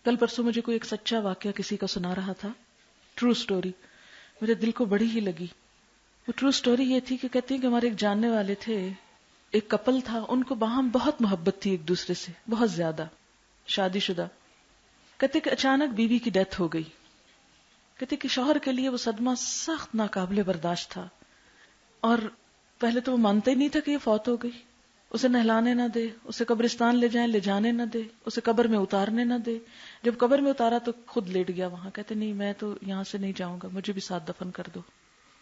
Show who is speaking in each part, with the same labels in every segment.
Speaker 1: کل پرسوں مجھے کوئی ایک سچا واقعہ کسی کا سنا رہا تھا، ٹرو سٹوری، میرے دل کو بڑی ہی لگی. وہ ٹرو سٹوری یہ تھی کہ کہتے ہیں کہ ہمارے ایک جاننے والے تھے، ایک کپل تھا، ان کو باہم بہت محبت تھی ایک دوسرے سے، بہت زیادہ، شادی شدہ. کہتے کہ اچانک بیوی کی ڈیتھ ہو گئی. کہتے کہ شوہر کے لیے وہ صدمہ سخت ناقابل برداشت تھا، اور پہلے تو وہ مانتا ہی نہیں تھا کہ یہ فوت ہو گئی. اسے نہلانے نہ دے، اسے قبرستان لے جائیں، لے جانے نہ دے، اسے قبر میں اتارنے نہ دے. جب قبر میں اتارا تو خود لیٹ گیا وہاں. کہتے نہیں میں تو یہاں سے نہیں جاؤں گا، مجھے بھی ساتھ دفن کر دو.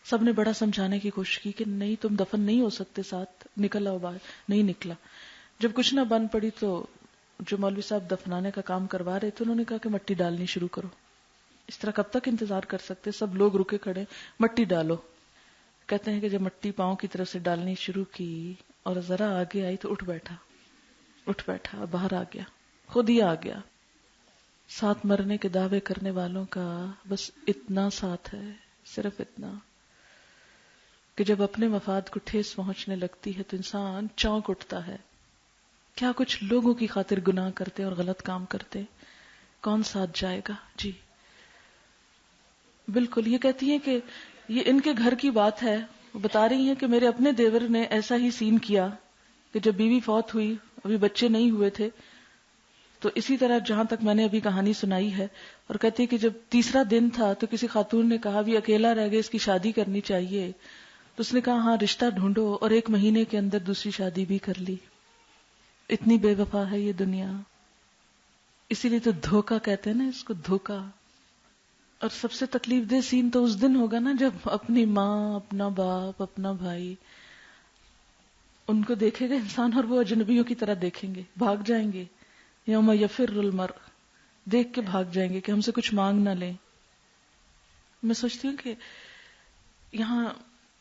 Speaker 1: سب نے بڑا سمجھانے کی کوشش کی کہ نہیں تم دفن نہیں ہو سکتے ساتھ، نکل آؤ باہر. نہیں نکلا. جب کچھ نہ بن پڑی تو جو مولوی صاحب دفنانے کا کام کروا رہے تھے انہوں نے کہا کہ مٹی ڈالنی شروع کرو. اس طرح کب تک انتظار کر سکتے؟ سب لوگ رکے کھڑے، مٹی ڈالو. کہتے ہیں کہ جب مٹی پاؤں کی طرف سے ڈالنی شروع کی اور ذرا آگے آئی تو اٹھ بیٹھا، باہر آ گیا، خود ہی آ گیا. ساتھ مرنے کے دعوے کرنے والوں کا بس اتنا ساتھ ہے، صرف اتنا کہ جب اپنے مفاد کو ٹھیس پہنچنے لگتی ہے تو انسان چونک اٹھتا ہے. کیا کچھ لوگوں کی خاطر گناہ کرتے اور غلط کام کرتے، کون ساتھ جائے گا؟ جی بالکل. یہ کہتی ہیں کہ یہ ان کے گھر کی بات ہے. وہ بتا رہی ہیں کہ میرے اپنے دیور نے ایسا ہی سین کیا کہ جب بیوی فوت ہوئی، ابھی بچے نہیں ہوئے تھے، تو اسی طرح جہاں تک میں نے ابھی کہانی سنائی ہے. اور کہتی ہے کہ جب تیسرا دن تھا تو کسی خاتون نے کہا بھی اکیلا رہ گیا، اس کی شادی کرنی چاہیے. تو اس نے کہا ہاں رشتہ ڈھونڈو، اور 1 مہینے کے اندر دوسری شادی بھی کر لی. اتنی بے وفا ہے یہ دنیا. اسی لیے تو دھوکہ کہتے ہیں نا اس کو، دھوکہ. اور سب سے تکلیف دہ سین تو اس دن ہوگا نا جب اپنی ماں، اپنا باپ، اپنا بھائی، ان کو دیکھے گا انسان اور وہ اجنبیوں کی طرح دیکھیں گے، بھاگ جائیں گے. یوم یفر المرء، دیکھ کے بھاگ جائیں گے کہ ہم سے کچھ مانگ نہ لیں. میں سوچتی ہوں کہ یہاں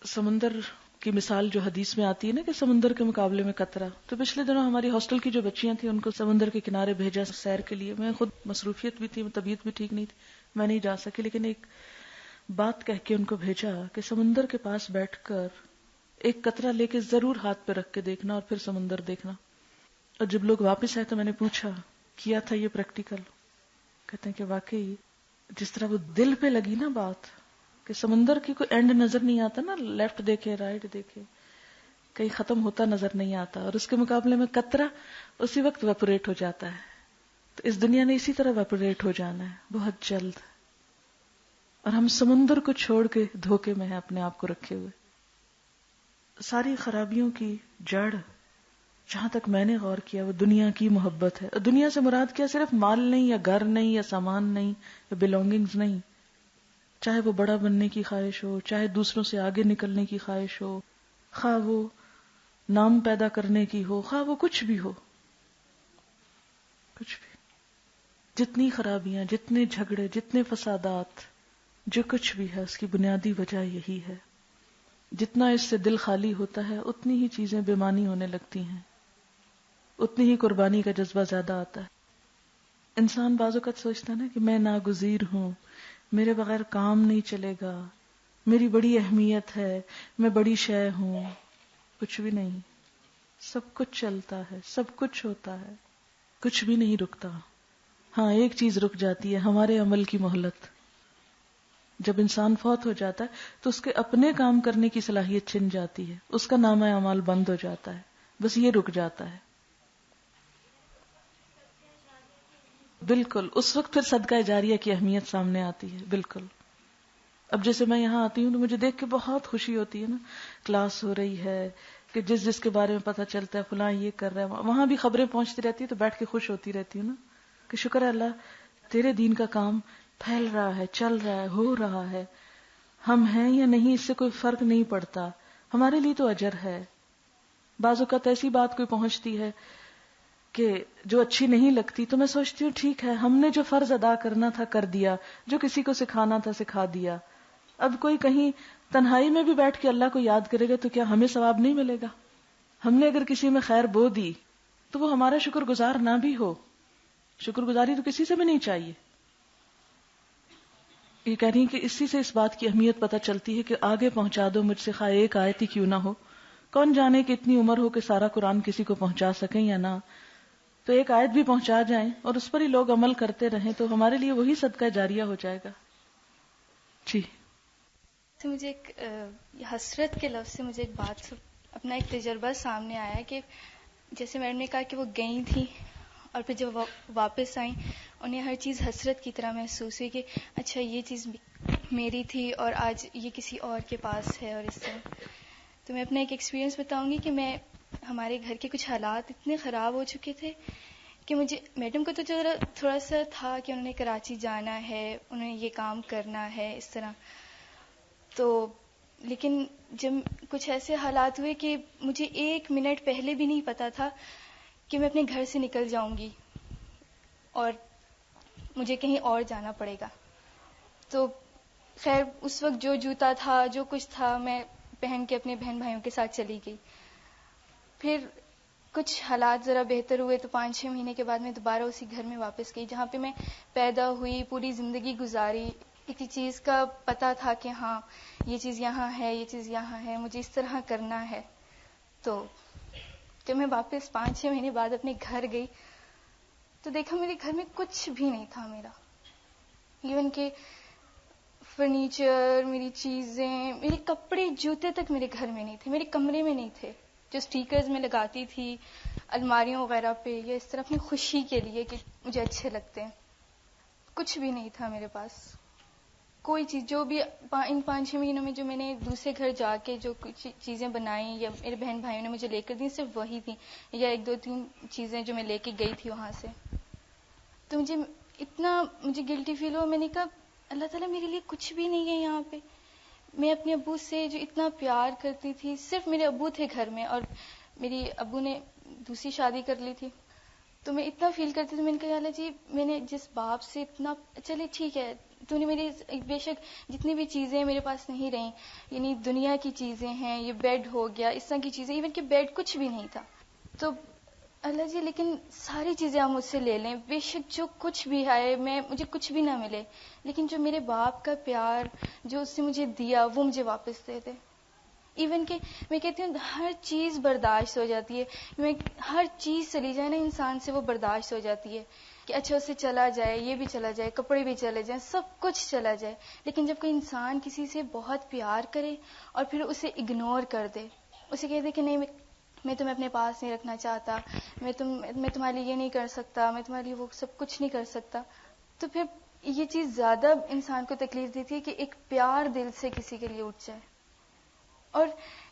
Speaker 1: سمندر کی مثال جو حدیث میں آتی ہے نا کہ سمندر کے مقابلے میں قطرہ، تو پچھلے دنوں ہماری ہاسٹل کی جو بچیاں تھیں ان کو سمندر کے کنارے بھیجا سیر کے لیے. میں خود مصروفیت بھی تھی، طبیعت بھی ٹھیک نہیں تھی، میں نہیں جا سکی، لیکن ایک بات کہہ کے ان کو بھیجا کہ سمندر کے پاس بیٹھ کر ایک قطرہ لے کے ضرور ہاتھ پہ رکھ کے دیکھنا اور پھر سمندر دیکھنا. اور جب لوگ واپس آئے تو میں نے پوچھا کیا تھا یہ پریکٹیکل؟ کہتے ہیں کہ واقعی جس طرح وہ دل پہ لگی نا بات کہ سمندر کی کوئی اینڈ نظر نہیں آتا نا، لیفٹ دیکھے رائٹ دیکھے کہیں ختم ہوتا نظر نہیں آتا، اور اس کے مقابلے میں قطرہ اسی وقت ویپوریٹ ہو جاتا ہے. تو اس دنیا نے اسی طرح ویپوریٹ ہو جانا ہے بہت جلد، اور ہم سمندر کو چھوڑ کے دھوکے میں ہیں اپنے آپ کو رکھے ہوئے. ساری خرابیوں کی جڑ جہاں تک میں نے غور کیا وہ دنیا کی محبت ہے. دنیا سے مراد کیا؟ صرف مال نہیں، یا گھر نہیں، یا سامان نہیں، یا بیلونگنگز نہیں. چاہے وہ بڑا بننے کی خواہش ہو، چاہے دوسروں سے آگے نکلنے کی خواہش ہو، خواہ وہ نام پیدا کرنے کی ہو، خواہ وہ کچھ بھی ہو، کچھ بھی. جتنی خرابیاں، جتنے جھگڑے، جتنے فسادات، جو کچھ بھی ہے اس کی بنیادی وجہ یہی ہے. جتنا اس سے دل خالی ہوتا ہے اتنی ہی چیزیں بے معنی ہونے لگتی ہیں، اتنی ہی قربانی کا جذبہ زیادہ آتا ہے. انسان بعض اوقات سوچتا ہے نا کہ میں ناگزیر ہوں، میرے بغیر کام نہیں چلے گا، میری بڑی اہمیت ہے، میں بڑی شے ہوں. کچھ بھی نہیں. سب کچھ چلتا ہے، سب کچھ ہوتا ہے، کچھ بھی نہیں رکتا. ہاں ایک چیز رک جاتی ہے، ہمارے عمل کی مہلت. جب انسان فوت ہو جاتا ہے تو اس کے اپنے کام کرنے کی صلاحیت چھن جاتی ہے، اس کا نامہ اعمال بند ہو جاتا ہے، بس یہ رک جاتا ہے. بالکل اس وقت پھر صدقہ جاریہ کی اہمیت سامنے آتی ہے. بالکل. اب جیسے میں یہاں آتی ہوں تو مجھے دیکھ کے بہت خوشی ہوتی ہے نا، کلاس ہو رہی ہے کہ جس کے بارے میں پتہ چلتا ہے فلاں یہ کر رہا ہے، وہاں بھی خبریں پہنچتی رہتی ہے تو بیٹھ کے خوش ہوتی رہتی ہوں نا کہ شکر ہے اللہ تیرے دین کا کام پھیل رہا ہے، چل رہا ہے، ہو رہا ہے. ہم ہیں یا نہیں اس سے کوئی فرق نہیں پڑتا، ہمارے لیے تو اجر ہے. بعض اوقات ایسی بات کوئی پہنچتی ہے کہ جو اچھی نہیں لگتی تو میں سوچتی ہوں ٹھیک ہے، ہم نے جو فرض ادا کرنا تھا کر دیا، جو کسی کو سکھانا تھا سکھا دیا. اب کوئی کہیں تنہائی میں بھی بیٹھ کے اللہ کو یاد کرے گا تو کیا ہمیں ثواب نہیں ملے گا؟ ہم نے اگر کسی میں خیر بو دی تو وہ ہمارا شکر گزار نہ بھی ہو، شکر گزاری تو کسی سے بھی نہیں چاہیے. یہ کہہ رہی ہیں کہ اسی سے اس بات کی اہمیت پتہ چلتی ہے کہ آگے پہنچا دو مجھ سے خواہ ایک آیت ہی کیوں نہ ہو. کون جانے کہ اتنی عمر ہو کہ سارا قرآن کسی کو پہنچا سکیں یا نہ. تو ایک آیت بھی پہنچا جائیں اور اس پر ہی لوگ عمل کرتے رہیں تو ہمارے لیے وہی صدقہ جاریہ ہو جائے گا. جی.
Speaker 2: تو مجھے ایک حسرت کے لفظ سے مجھے ایک بات اپنا ایک تجربہ سامنے آیا کہ جیسے میڈم نے کہا کہ وہ گئی تھیں اور پھر جب واپس آئیں انہیں ہر چیز حسرت کی طرح محسوس ہوئی کہ اچھا یہ چیز میری تھی اور آج یہ کسی اور کے پاس ہے اور اس طرح. تو میں اپنا ایک ایکسپیرینس بتاؤں گی کہ ہمارے گھر کے کچھ حالات اتنے خراب ہو چکے تھے کہ مجھے میڈم کو تو تھوڑا سا تھا کہ انہوں نے کراچی جانا ہے, انہوں نے یہ کام کرنا ہے اس طرح, تو لیکن جب کچھ ایسے حالات ہوئے کہ مجھے 1 منٹ پہلے بھی نہیں پتا تھا کہ میں اپنے گھر سے نکل جاؤں گی اور مجھے کہیں اور جانا پڑے گا. تو خیر اس وقت جو جوتا تھا جو کچھ تھا میں پہن کے اپنے بہن بھائیوں کے ساتھ چلی گئی. پھر کچھ حالات ذرا بہتر ہوئے تو 5-6 مہینے کے بعد میں دوبارہ اسی گھر میں واپس گئی جہاں پہ میں پیدا ہوئی, پوری زندگی گزاری. ایک چیز کا پتا تھا کہ ہاں یہ چیز یہاں ہے, یہ چیز یہاں ہے, مجھے اس طرح کرنا ہے. تو جب میں واپس 5-6 مہینے بعد اپنے گھر گئی تو دیکھا میرے گھر میں کچھ بھی نہیں تھا میرا. ایون کہ فرنیچر, میری چیزیں, میرے کپڑے, جوتے تک میرے گھر میں نہیں تھے, میرے کمرے میں نہیں تھے. جو سٹیکرز میں لگاتی تھی الماریوں وغیرہ پہ یا اس طرح اپنی خوشی کے لیے کہ مجھے اچھے لگتے ہیں, کچھ بھی نہیں تھا میرے پاس. کوئی چیز جو بھی ان 5-6 مہینوں میں جو میں نے دوسرے گھر جا کے جو کچھ چیزیں بنائیں یا میرے بہن بھائیوں نے مجھے لے کر دی صرف وہی تھیں, یا 1-2-3 چیزیں جو میں لے کے گئی تھی وہاں سے. تو مجھے گلٹی فیل ہوا. میں نے کہا اللہ تعالیٰ میرے لیے کچھ بھی نہیں ہے یہاں پہ. میں اپنے ابو سے جو اتنا پیار کرتی تھی, صرف میرے ابو تھے گھر میں اور میری ابو نے دوسری شادی کر لی تھی, تو میں اتنا فیل کرتی تھی. میں نے کہا اللہ جی میں نے جس باپ سے اتنا, چلے ٹھیک ہے تو نے میری بے شک جتنی بھی چیزیں میرے پاس نہیں رہیں, یعنی دنیا کی چیزیں ہیں, یہ بیڈ ہو گیا, اس طرح کی چیزیں, ایون کہ بیڈ کچھ بھی نہیں تھا. تو اللہ جی لیکن ساری چیزیں آپ مجھ سے لے لیں, بے شک جو کچھ بھی آئے مجھے کچھ بھی نہ ملے, لیکن جو میرے باپ کا پیار جو اس نے مجھے دیا وہ مجھے واپس دے دے. ایون کہ میں کہتی ہوں ہر چیز برداشت ہو جاتی ہے, ہر چیز چلی جائے نا انسان سے وہ برداشت ہو جاتی ہے کہ اچھا اسے چلا جائے, یہ بھی چلا جائے, کپڑے بھی چلے جائیں, سب کچھ چلا جائے. لیکن جب کوئی انسان کسی سے بہت پیار کرے اور پھر اسے اگنور کر دے, اسے کہہ دے کہ نہیں میں تمہیں اپنے پاس نہیں رکھنا چاہتا, میں تمہارے لیے یہ نہیں کر سکتا, میں تمہارے لیے وہ سب کچھ نہیں کر سکتا, تو پھر یہ چیز زیادہ انسان کو تکلیف دیتی ہے کہ ایک پیار دل سے کسی کے لیے اٹھ جائے. اور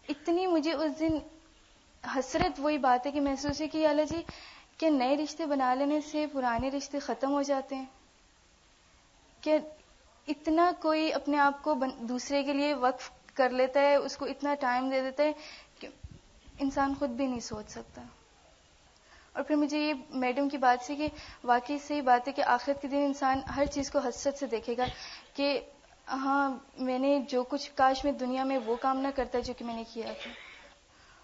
Speaker 2: اتنی مجھے اس دن حسرت وہی بات ہے کہ محسوس ہے کہ اللہ جی کہ نئے رشتے بنا لینے سے پرانے رشتے ختم ہو جاتے ہیں, کہ اتنا کوئی اپنے آپ کو دوسرے کے لیے وقف کر لیتا ہے, اس کو اتنا ٹائم دے دیتا ہے کہ انسان خود بھی نہیں سوچ سکتا. اور پھر مجھے یہ میڈم کی بات سے کہ واقعی صحیح بات ہے کہ آخرت کے دن انسان ہر چیز کو حسرت سے دیکھے گا کہ ہاں میں نے جو کچھ, کاش میں دنیا میں وہ کام نہ کرتا جو کہ میں نے کیا تھا.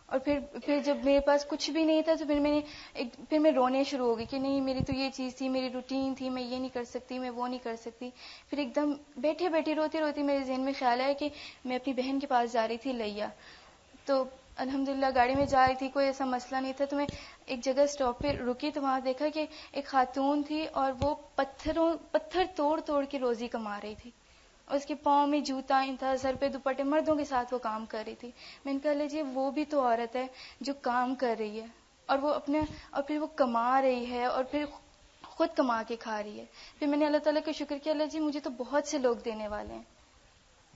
Speaker 2: اور پھر جب میرے پاس کچھ بھی نہیں تھا تو پھر میں رونے شروع ہو گئی کہ نہیں میری تو یہ چیز تھی, میری روٹین تھی, میں یہ نہیں کر سکتی, میں وہ نہیں کر سکتی. پھر ایک دم بیٹھے بیٹھے روتی روتی میرے ذہن میں خیال آیا کہ میں اپنی بہن کے پاس جا رہی تھی لیا, تو الحمدللہ گاڑی میں جا رہی تھی, کوئی ایسا مسئلہ نہیں تھا. تو میں ایک جگہ اسٹاپ پہ رکی تو وہاں دیکھا کہ ایک خاتون تھی اور وہ پتھر توڑ توڑ کے روزی کما رہی تھی, اور اس کے پاؤں میں جوتا تھا, سر پہ دوپٹے, مردوں کے ساتھ وہ کام کر رہی تھی. میں نے کہا لیجیے وہ بھی تو عورت ہے جو کام کر رہی ہے اور پھر وہ کما رہی ہے اور پھر خود کما کے کھا رہی ہے. پھر میں نے اللہ تعالیٰ کا شکر کیا, اللہ جی مجھے تو بہت سے لوگ دینے والے ہیں,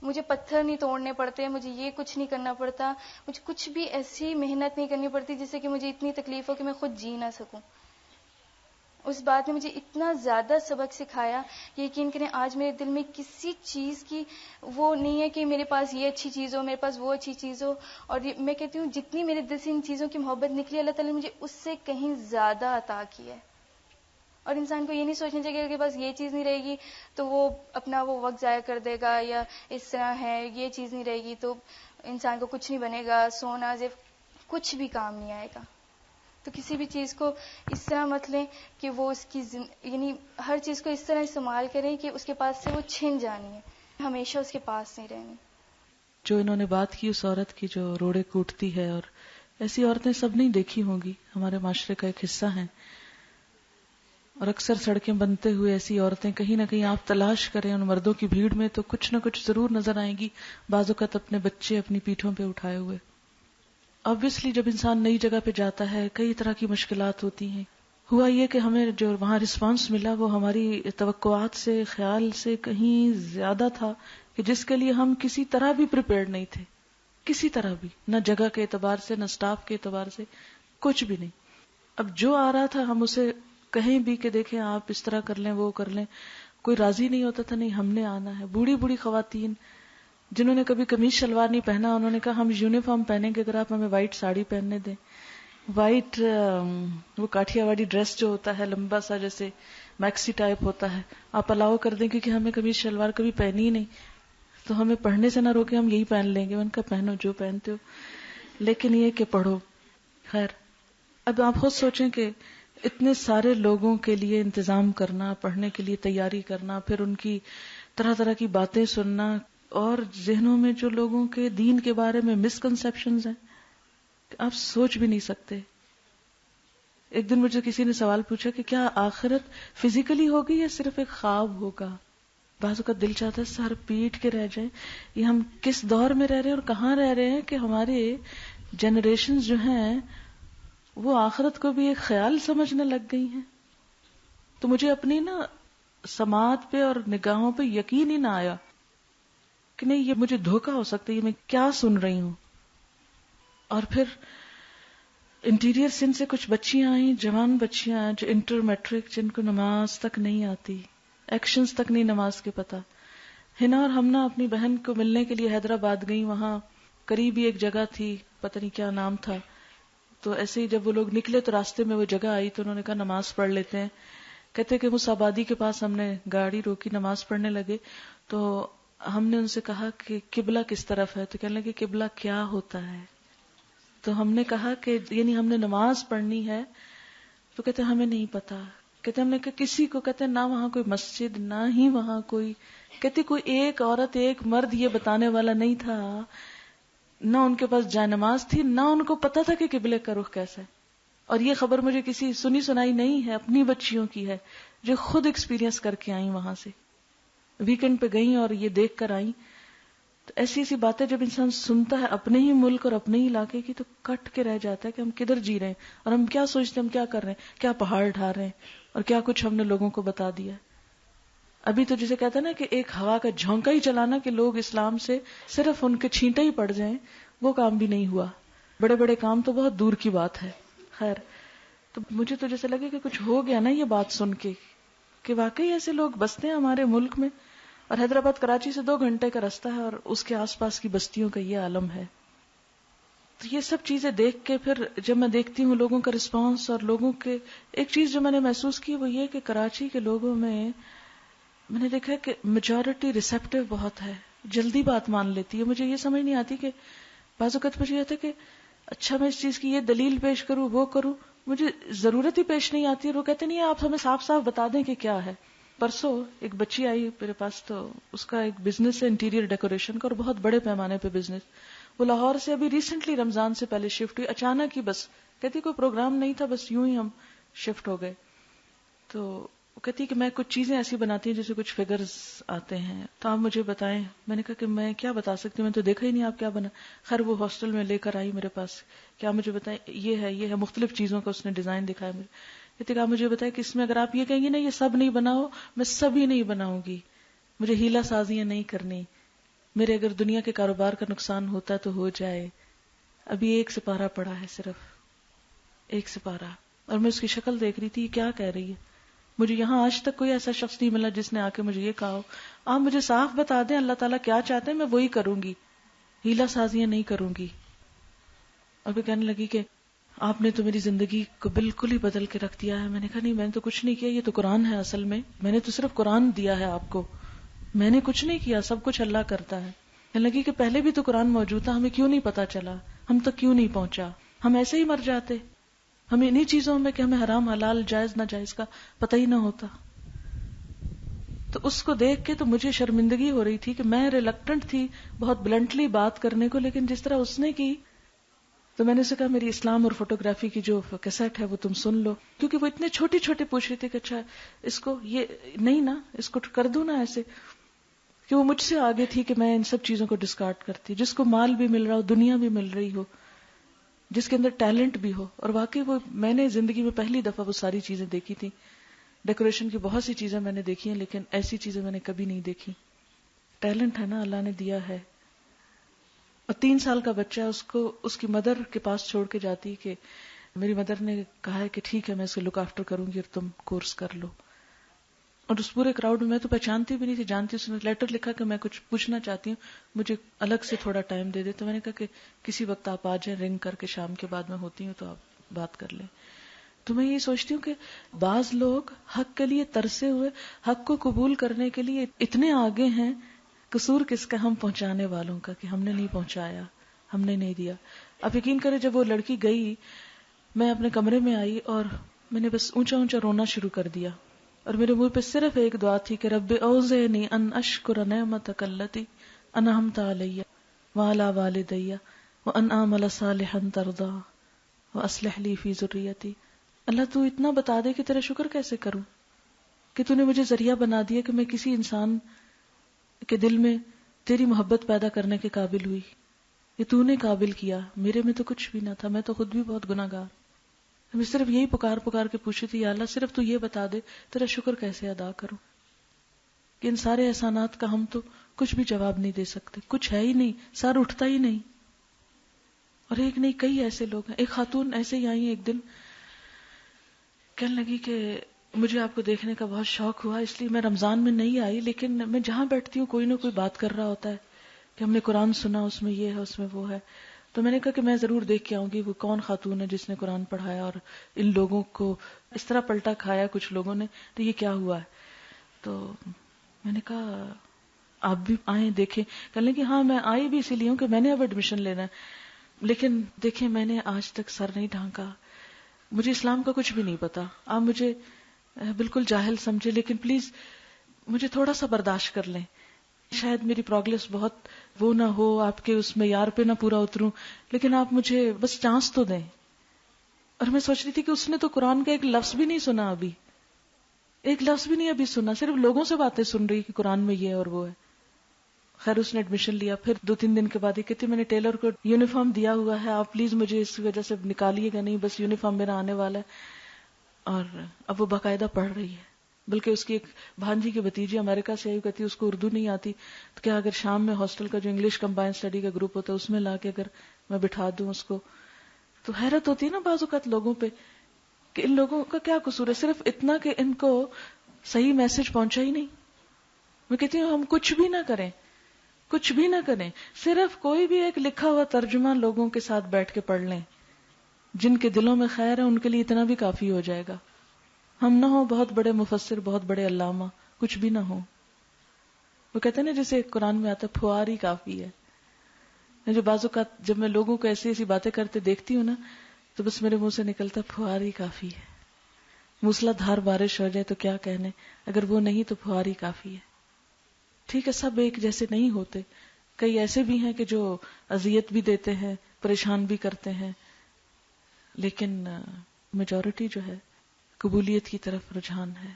Speaker 2: مجھے پتھر نہیں توڑنے پڑتے, مجھے یہ کچھ نہیں کرنا پڑتا, مجھے کچھ بھی ایسی محنت نہیں کرنی پڑتی جس سے کہ مجھے اتنی تکلیف ہو کہ میں خود جی نہ سکوں. اس بات نے مجھے اتنا زیادہ سبق سکھایا کہ یقین کریں آج میرے دل میں کسی چیز کی وہ نہیں ہے کہ میرے پاس یہ اچھی چیز ہو, میرے پاس وہ اچھی چیز ہو. اور میں کہتی ہوں جتنی میرے دل سے ان چیزوں کی محبت نکلی, اللہ تعالیٰ نے مجھے اس سے کہیں زیادہ عطا کی ہے. اور انسان کو یہ نہیں سوچنا چاہیے کہ بس یہ چیز نہیں رہے گی تو وہ اپنا وہ وقت ضائع کر دے گا, یا اس طرح ہے یہ چیز نہیں رہے گی تو انسان کو کچھ نہیں بنے گا, سونا زیب کچھ بھی کام نہیں آئے گا. تو کسی بھی چیز کو اس طرح مت لیں کہ وہ اس کی یعنی ہر چیز کو اس طرح استعمال کریں کہ اس کے پاس سے وہ چھن جانی ہے, ہمیشہ اس کے پاس نہیں رہنی.
Speaker 1: جو انہوں نے بات کی اس عورت کی جو روڑے کوٹتی ہے, اور ایسی عورتیں سب نہیں دیکھی ہوں گی, ہمارے معاشرے کا ایک حصہ ہیں, اور اکثر سڑکیں بنتے ہوئے ایسی عورتیں کہیں نہ کہیں آپ تلاش کریں ان مردوں کی بھیڑ میں تو کچھ نہ کچھ ضرور نظر آئیں گی، بعض اوقات اپنے بچے اپنی پیٹھوں پہ اٹھائے ہوئے. obviously جب انسان نئی جگہ پہ جاتا ہے کئی طرح کی مشکلات ہوتی ہیں. ہوا یہ کہ ہمیں جو وہاں رسپانس ملا وہ ہماری توقعات سے، خیال سے کہیں زیادہ تھا کہ جس کے لیے ہم کسی طرح بھی پریپیئرڈ نہیں تھے، کسی طرح بھی، نہ جگہ کے اعتبار سے، نہ سٹاف کے اعتبار سے، کچھ بھی نہیں. اب جو آ رہا تھا ہم اسے کہیں بھی کہ دیکھیں آپ اس طرح کر لیں، وہ کر لیں، کوئی راضی نہیں ہوتا تھا. نہیں، ہم نے آنا ہے. بوڑھی بوڑھی خواتین جنہوں نے کبھی قمیص شلوار نہیں پہنا، انہوں نے کہا ہم یونیفارم پہنیں گے اگر آپ ہمیں وائٹ ساڑی پہننے دیں، وائٹ وہ کاٹھیا واڑی ڈریس جو ہوتا ہے لمبا سا جیسے میکسی ٹائپ ہوتا ہے آپ الاؤ کر دیں، کیونکہ ہمیں قمیص شلوار کبھی پہنی ہی نہیں تو ہمیں پڑھنے سے نہ روکے، ہم یہی پہن لیں گے. ان کا پہنو جو پہنتے ہو، لیکن یہ کہ پڑھو. خیر، اب آپ خود سوچیں کہ اتنے سارے لوگوں کے لیے انتظام کرنا، پڑھنے کے لیے تیاری کرنا، پھر ان کی طرح طرح کی باتیں سننا، اور ذہنوں میں جو لوگوں کے دین کے بارے میں مسکنسیپشنز ہیں آپ سوچ بھی نہیں سکتے. ایک دن مجھے کسی نے سوال پوچھا کہ کیا آخرت فزیکلی ہوگی یا صرف ایک خواب ہوگا؟ بعض اوقات دل چاہتا ہے سر پیٹ کے رہ جائیں، یہ ہم کس دور میں رہ رہے ہیں اور کہاں رہ رہے ہیں کہ ہمارے جنریشنز جو ہیں وہ آخرت کو بھی ایک خیال سمجھنے لگ گئی ہیں. تو مجھے اپنی سماعت پہ اور نگاہوں پہ یقین ہی نہ آیا کہ نہیں، یہ مجھے دھوکہ ہو سکتا ہے، یہ میں کیا سن رہی ہوں. اور پھر انٹیریئر سندھ سے کچھ بچیاں آئیں، جوان بچیاں جو انٹر میٹرک، جن کو نماز تک نہیں آتی، ایکشنز تک نہیں نماز کے پتہ. ہنا اور ہمنا اپنی بہن کو ملنے کے لیے حیدرآباد گئی، وہاں قریب ہی ایک جگہ تھی، پتہ نہیں کیا نام تھا. تو ایسے ہی جب وہ لوگ نکلے تو راستے میں وہ جگہ آئی تو انہوں نے کہا نماز پڑھ لیتے ہیں. کہتے کہ اس آبادی کے پاس ہم نے گاڑی روکی، نماز پڑھنے لگے تو ہم نے ان سے کہا کہ قبلہ کس طرف ہے؟ تو کہنے لگے قبلہ کیا ہوتا ہے؟ تو ہم نے کہا کہ یعنی ہم نے نماز پڑھنی ہے. تو کہتے ہمیں نہیں پتا. کہتے ہم نے کہا کسی کو، کہتے نہ وہاں کوئی مسجد، نہ ہی وہاں کوئی، کہتے کوئی ایک عورت ایک مرد یہ بتانے والا نہیں تھا، نہ ان کے پاس جائے نماز تھی، نہ ان کو پتا تھا کہ قبلے کا رخ کیسا ہے. اور یہ خبر مجھے کسی سنی سنائی نہیں ہے، اپنی بچیوں کی ہے جو خود ایکسپیرینس کر کے آئیں، وہاں سے ویکنڈ پہ گئیں اور یہ دیکھ کر آئیں. تو ایسی ایسی باتیں جب انسان سنتا ہے اپنے ہی ملک اور اپنے ہی علاقے کی تو کٹ کے رہ جاتا ہے کہ ہم کدھر جی رہے ہیں اور ہم کیا سوچتے ہیں، ہم کیا کر رہے ہیں، کیا پہاڑ ڈھا رہے ہیں اور کیا کچھ ہم نے لوگوں کو بتا دیا. ابھی تو جسے کہتا ہے نا کہ ایک ہوا کا جھونکا ہی چلانا کہ لوگ اسلام سے صرف ان کے چھینٹے ہی پڑ جائیں، وہ کام بھی نہیں ہوا. بڑے بڑے کام تو بہت دور کی بات ہے. خیر، تو مجھے تو جیسے لگے کہ کچھ ہو گیا نا یہ بات سن کے کہ واقعی ایسے لوگ بستے ہیں ہمارے ملک میں. اور حیدرآباد کراچی سے 2 گھنٹے کا راستہ ہے اور اس کے آس پاس کی بستیوں کا یہ عالم ہے. تو یہ سب چیزیں دیکھ کے پھر جب میں دیکھتی ہوں لوگوں کا رسپانس اور لوگوں کے، ایک چیز جو میں نے محسوس کی وہ یہ کہ کراچی کے لوگوں میں نے دیکھا کہ میجورٹی ریسیپٹیو بہت ہے، جلدی بات مان لیتی ہے. مجھے یہ سمجھ نہیں آتی کہ بعض اوقات مجھے یہ تھا کہ اچھا میں اس چیز کی یہ دلیل پیش کروں، وہ کروں، مجھے ضرورت ہی پیش نہیں آتی. اور وہ کہتے نہیں آپ ہمیں صاف صاف بتا دیں کہ کیا ہے. پرسوں ایک بچی آئی میرے پاس، تو اس کا ایک بزنس ہے انٹیریئر ڈیکوریشن کا اور بہت بڑے پیمانے پہ بزنس. وہ لاہور سے ابھی ریسنٹلی رمضان سے پہلے شفٹ ہوئی، اچانک ہی، بس کہتی کوئی پروگرام نہیں تھا، بس یوں ہی ہم شفٹ ہو گئے. تو وہ کہتی کہ میں کچھ چیزیں ایسی بناتی ہوں جیسے کچھ فگرز آتے ہیں، تو آپ مجھے بتائیں. میں نے کہا کہ میں کیا بتا سکتی ہوں، میں تو دیکھا ہی نہیں آپ کیا بنا. خیر وہ ہاسٹل میں لے کر آئی میرے پاس، کیا مجھے بتائیں یہ ہے مختلف چیزوں کا اس نے ڈیزائن دکھایا مجھے. کہتے کہ آپ مجھے بتائیں کہ اس میں اگر آپ یہ کہیں گے نا یہ سب نہیں بناؤ، میں سب ہی نہیں بناؤں گی، مجھے ہیلا سازیاں نہیں کرنی، میرے اگر دنیا کے کاروبار کا نقصان ہوتا ہے تو ہو جائے. ابھی 1 سپارہ پڑا ہے، صرف 1 سپارہ، اور میں اس کی شکل دیکھ رہی تھی کیا کہہ رہی ہے. مجھے یہاں آج تک کوئی ایسا شخص نہیں ملا جس نے آ کے مجھے یہ کہا ہو آپ مجھے صاف بتا دیں اللہ تعالیٰ کیا چاہتے ہیں، میں وہی کروں گی، ہیلا سازیاں نہیں کروں گی. اور وہ کہنے لگی کہ آپ نے تو میری زندگی کو بالکل ہی بدل کے رکھ دیا ہے. میں نے کہا نہیں، میں نے تو کچھ نہیں کیا، یہ تو قرآن ہے، اصل میں نے تو صرف قرآن دیا ہے آپ کو، میں نے کچھ نہیں کیا، سب کچھ اللہ کرتا ہے. کہنے لگی کہ پہلے بھی تو قرآن موجود تھا، ہمیں کیوں نہیں پتا چلا، ہم تک کیوں نہیں پہنچا، ہم ایسے ہی مر جاتے، ہمیں انہی چیزوں میں کہ ہمیں حرام حلال جائز ناجائز کا پتہ ہی نہ ہوتا. تو اس کو دیکھ کے تو مجھے شرمندگی ہو رہی تھی کہ میں ریلکٹنٹ تھی بہت بلنٹلی بات کرنے کو، لیکن جس طرح اس نے کی تو میں نے اسے کہا میری اسلام اور فوٹوگرافی کی جو کیسٹ ہے وہ تم سن لو، کیونکہ وہ اتنے چھوٹی چھوٹے پوچھ رہی تھی کہ اچھا اس کو یہ نہیں نا، اس کو کر دوں نا ایسے، کہ وہ مجھ سے آگے تھی کہ میں ان سب چیزوں کو ڈسکارڈ کرتی، جس کو مال بھی مل رہا ہو، دنیا بھی مل رہی ہو، جس کے اندر ٹیلنٹ بھی ہو. اور واقعی وہ میں نے زندگی میں پہلی دفعہ وہ ساری چیزیں دیکھی تھی. ڈیکوریشن کی بہت سی چیزیں میں نے دیکھی ہیں لیکن ایسی چیزیں میں نے کبھی نہیں دیکھی. ٹیلنٹ ہے نا، اللہ نے دیا ہے. اور 3 سال کا بچہ اس کو اس کی مدر کے پاس چھوڑ کے جاتی کہ میری مدر نے کہا ہے کہ ٹھیک ہے میں اس کو لک آفٹر کروں گی اور تم کورس کر لو. اور اس پورے کراؤڈ میں تو پہچانتی بھی نہیں تھی، جانتی اس نے لیٹر لکھا کہ میں کچھ پوچھنا چاہتی ہوں، مجھے الگ سے تھوڑا ٹائم دے دے. تو میں نے کہا کہ کسی وقت آپ آ جائیں، رنگ کر کے شام کے بعد میں ہوتی ہوں تو آپ بات کر لیں. تو میں یہ سوچتی ہوں کہ بعض لوگ حق کے لیے ترسے ہوئے حق کو قبول کرنے کے لیے اتنے آگے ہیں، قصور کس کا؟ ہم پہنچانے والوں کا، کہ ہم نے نہیں پہنچایا، ہم نے نہیں دیا. آپ یقین کریں جب وہ لڑکی گئی میں اپنے کمرے میں آئی اور میں نے بس اونچا اونچا رونا شروع کر دیا، اور میرے منہ پہ صرف ایک دعا تھی کہ رب اوزعنی ان اشکر نعمتک التی انعمت علی وعلی والدی وان اعمل صالحا ترضیہ واصلح لی فی ذریتی. اللہ تو اتنا بتا دے کہ تیرا شکر کیسے کروں کہ تو نے مجھے ذریعہ بنا دیا کہ میں کسی انسان کے دل میں تیری محبت پیدا کرنے کے قابل ہوئی. یہ تو نے قابل کیا، میرے میں تو کچھ بھی نہ تھا، میں تو خود بھی بہت گناہگار. میں صرف یہی پکار پکار کے پوچھی تھی، یا اللہ صرف تو یہ بتا دے تیرا شکر کیسے ادا کروں. کہ ان سارے احسانات کا ہم تو کچھ بھی جواب نہیں دے سکتے، کچھ ہے ہی نہیں، سر اٹھتا ہی نہیں. اور ایک نہیں کئی ایسے لوگ ہیں. ایک خاتون ایسے ہی آئی ایک دن، کہنے لگی کہ مجھے آپ کو دیکھنے کا بہت شوق ہوا، اس لیے میں رمضان میں نہیں آئی، لیکن میں جہاں بیٹھتی ہوں کوئی نہ کوئی بات کر رہا ہوتا ہے کہ ہم نے قرآن سنا، اس میں یہ ہے، اس میں وہ ہے. تو میں نے کہا کہ میں ضرور دیکھ کے آؤں گی وہ کون خاتون ہے جس نے قرآن پڑھایا اور ان لوگوں کو اس طرح پلٹا کھایا کچھ لوگوں نے، تو یہ کیا ہوا ہے. تو میں نے کہا آپ بھی آئیں دیکھیں. کہنے لگی ہاں میں آئی بھی اسی لیے ہوں کہ میں نے اب ایڈمیشن لینا ہے، لیکن دیکھیں میں نے آج تک سر نہیں ڈھانکا، مجھے اسلام کا کچھ بھی نہیں پتا، آپ مجھے بالکل جاہل سمجھے، لیکن پلیز مجھے تھوڑا سا برداشت کر لیں. شاید میری پروگریس بہت وہ نہ ہو، آپ کے اس معیار پہ نہ پورا اتروں، لیکن آپ مجھے بس چانس تو دیں. اور میں سوچ رہی تھی کہ اس نے تو قرآن کا ایک لفظ بھی نہیں سنا، ابھی ایک لفظ بھی نہیں ابھی سنا، صرف لوگوں سے باتیں سن رہی کہ قرآن میں یہ اور وہ ہے. خیر اس نے ایڈمیشن لیا. پھر 2-3 دن کے بعد یہ کہتی میں نے ٹیلر کو یونیفارم دیا ہوا ہے، آپ پلیز مجھے اس وجہ سے نکالیے گا نہیں، بس یونیفارم میرا آنے والا ہے. اور اب وہ باقاعدہ پڑھ رہی ہے. بلکہ اس کی ایک بھانجی کی بھتیجی امریکہ سے آئی، کہتی اس کو اردو نہیں آتی، تو کیا اگر شام میں ہاسٹل کا جو انگلش کمبائنڈ اسٹڈی کا گروپ ہوتا ہے اس میں لا کے اگر میں بٹھا دوں اس کو. تو حیرت ہوتی ہے نا بعض اوقات لوگوں پہ کہ ان لوگوں کا کیا قصور ہے، صرف اتنا کہ ان کو صحیح میسج پہنچا ہی نہیں. میں کہتی ہوں ہم کچھ بھی نہ کریں، کچھ بھی نہ کریں، صرف کوئی بھی ایک لکھا ہوا ترجمہ لوگوں کے ساتھ بیٹھ کے پڑھ لیں، جن کے دلوں میں خیر ہے ان کے لیے اتنا بھی کافی ہو جائے گا. ہم نہ ہو بہت بڑے مفسر، بہت بڑے علامہ، کچھ بھی نہ ہو. وہ کہتے ہیں نا جسے قرآن میں آتا ہے پھوار ہی کافی ہے. جو بعض اوقات جب میں لوگوں کو ایسی ایسی باتیں کرتے دیکھتی ہوں نا تو بس میرے منہ سے نکلتا پھوار ہی کافی ہے. موسلا دھار بارش ہو جائے تو کیا کہنے، اگر وہ نہیں تو پھوار ہی کافی ہے. ٹھیک ہے سب ایک جیسے نہیں ہوتے، کئی ایسے بھی ہیں کہ جو اذیت بھی دیتے ہیں، پریشان بھی کرتے ہیں، لیکن میجورٹی جو ہے قبولیت کی طرف رجحان ہے.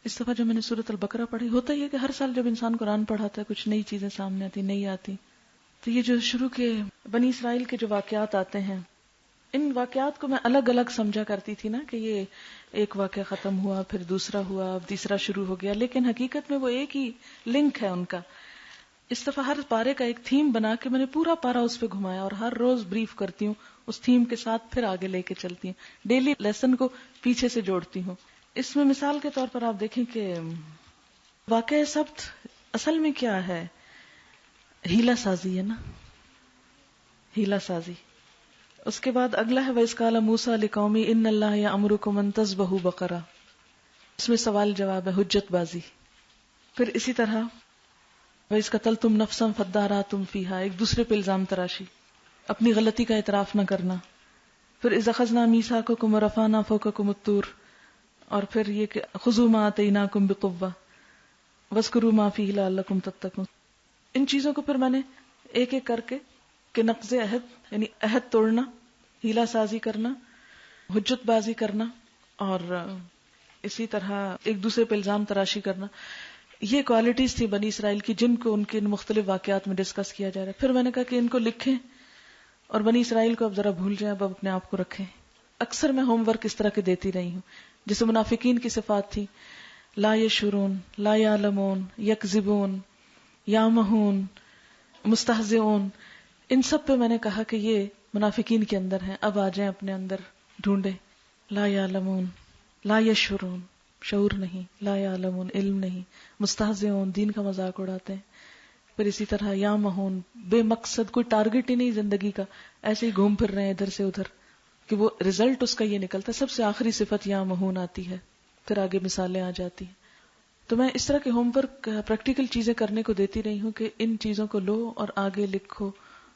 Speaker 1: اس دفعہ جب میں نے سورۃ البقرہ پڑھی، ہوتا ہی ہے کہ ہر سال جب انسان قرآن پڑھاتا ہے کچھ نئی چیزیں سامنے آتی، نہیں آتی. تو یہ جو شروع کے بنی اسرائیل کے جو واقعات آتے ہیں، ان واقعات کو میں الگ الگ سمجھا کرتی تھی نا کہ یہ ایک واقعہ ختم ہوا، پھر دوسرا ہوا، اب تیسرا شروع ہو گیا، لیکن حقیقت میں وہ ایک ہی لنک ہے ان کا. اس دفعہ ہر پارے کا ایک تھیم بنا کے میں نے پورا پارا اس پہ گھمایا اور ہر روز بریف کرتی ہوں اس تھیم کے ساتھ، پھر آگے لے کے چلتی ہوں، ڈیلی لیسن کو پیچھے سے جوڑتی ہوں. اس میں مثال کے طور پر آپ دیکھیں کہ واقعہ سبت اصل میں کیا ہے، ہیلا سازی ہے نا، ہیلا سازی. اس کے بعد اگلا ہے وَإِذْ قَالَ مُوسَىٰ لِقَوْمِهِ إِنَّ اللَّهَ يَأْمُرُكُمْ أَن تَذْبَحُوا بَقَرَةً، اس میں سوال جواب ہے، حجت بازی. پھر اسی طرح وَإِذْ قَتَلْتُمْ نَفْسًا فَادَّارَأْتُمْ فِيهَا، ایک دوسرے پہ الزام تراشی، اپنی غلطی کا اعتراف نہ کرنا. پھر اذ اخذنا میثاقکم ورفعنا فوقکم الطور، اور پھر یہ کہ خذوا ما آتیناکم بقوۃ واذکروا ما فیہ لعلکم تتقون. ان چیزوں کو پھر میں نے ایک ایک کر کے کہ نقض عہد یعنی عہد توڑنا، ہیلا سازی کرنا، حجت بازی کرنا، اور اسی طرح ایک دوسرے پہ الزام تراشی کرنا. یہ کوالٹیز تھی بنی اسرائیل کی جن کو ان کے مختلف واقعات میں ڈسکس کیا جا رہا ہے. پھر میں نے کہا کہ ان کو لکھیں اور بنی اسرائیل کو اب ذرا بھول جائیں، اب اپنے آپ کو رکھیں. اکثر میں ہوم ورک اس طرح کے دیتی رہی ہوں. جیسے منافقین کی صفات تھی، لا یشعرون، لا یعلمون، یکذبون، یامہون، مستہزئون. ان سب پہ میں نے کہا کہ یہ منافقین کے اندر ہیں. اب آ جائیں اپنے اندر ڈھونڈیں. لا یعلمون، لا یشعرون، شعور نہیں، لا یعلمون، علم نہیں، مستہزئون، دین کا مذاق اڑاتے ہیں. پھر اسی طرح یامہون، بے مقصد، کوئی ٹارگٹ ہی نہیں زندگی کا، ایسے ہی گھوم پھر رہے ہیں ادھر سے ادھر کہ وہ رزلٹ اس کا یہ نکلتا ہے. سب سے آخری صفت یامہون آتی ہے، پھر آگے مثالیں آ جاتی ہیں. تو میں اس طرح کے ہوم ورک پریکٹیکل چیزیں کرنے کو دیتی رہی ہوں کہ ان چیزوں کو لو اور آگے لکھو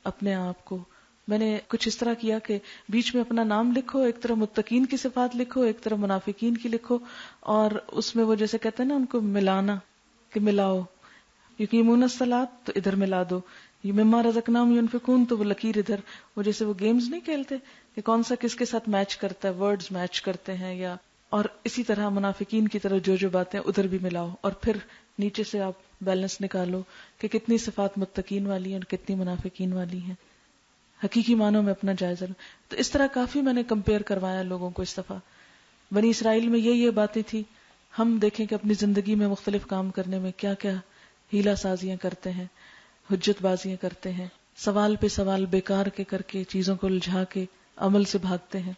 Speaker 1: اپنے آپ کو. میں نے کچھ اس طرح کیا کہ بیچ میں اپنا نام لکھو، ایک طرف متقین کی صفات لکھو، ایک طرف منافقین کی لکھو، اور اس میں وہ جیسے کہتے ہیں نا ان کو ملانا، کہ ملاؤ، یقیمون الصلاۃ تو ادھر ملا دو، یہ مما رزقناہم ینفقون تو وہ لکیر ادھر. وہ جیسے وہ گیمز نہیں کھیلتے کہ کون سا کس کے ساتھ میچ کرتا ہے، ورڈز میچ کرتے ہیں یا، اور اسی طرح منافقین کی طرف جو باتیں ادھر بھی ملاؤ، اور پھر نیچے سے آپ بیلنس نکالو کہ کتنی صفات متقین والی ہیں اور کتنی منافقین والی ہیں. حقیقی معنوں میں اپنا جائزہ لو. تو اس طرح کافی میں نے کمپیئر کروایا لوگوں کو. اس دفعہ بنی اسرائیل میں یہ باتیں تھی. ہم دیکھیں کہ اپنی زندگی میں مختلف کام کرنے میں کیا کیا ہیلا سازیاں کرتے ہیں، حجت بازیاں کرتے ہیں، سوال پہ سوال بیکار کے کر کے چیزوں کو الجھا کے عمل سے بھاگتے ہیں.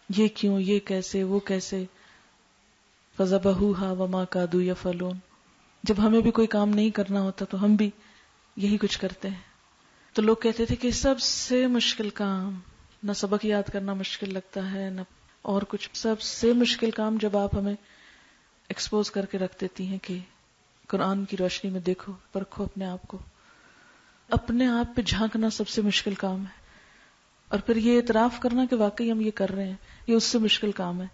Speaker 1: یہ کیوں، یہ کیسے، وہ کیسے. فَذَبَحُوهَا وَمَا كَادُوا يَفْعَلُونَ. جب ہمیں بھی کوئی کام نہیں کرنا ہوتا تو ہم بھی یہی کچھ کرتے ہیں. تو لوگ کہتے تھے کہ سب سے مشکل کام، نہ سبق یاد کرنا مشکل لگتا ہے نہ اور کچھ، سب سے مشکل کام جب آپ ہمیں ایکسپوز کر کے رکھ دیتی ہیں کہ قرآن کی روشنی میں دیکھو، پرکھو اپنے آپ کو. اپنے آپ پہ جھانکنا سب سے مشکل کام ہے، اور پھر یہ اعتراف کرنا کہ واقعی ہم یہ کر رہے ہیں، یہ اس سے مشکل کام ہے.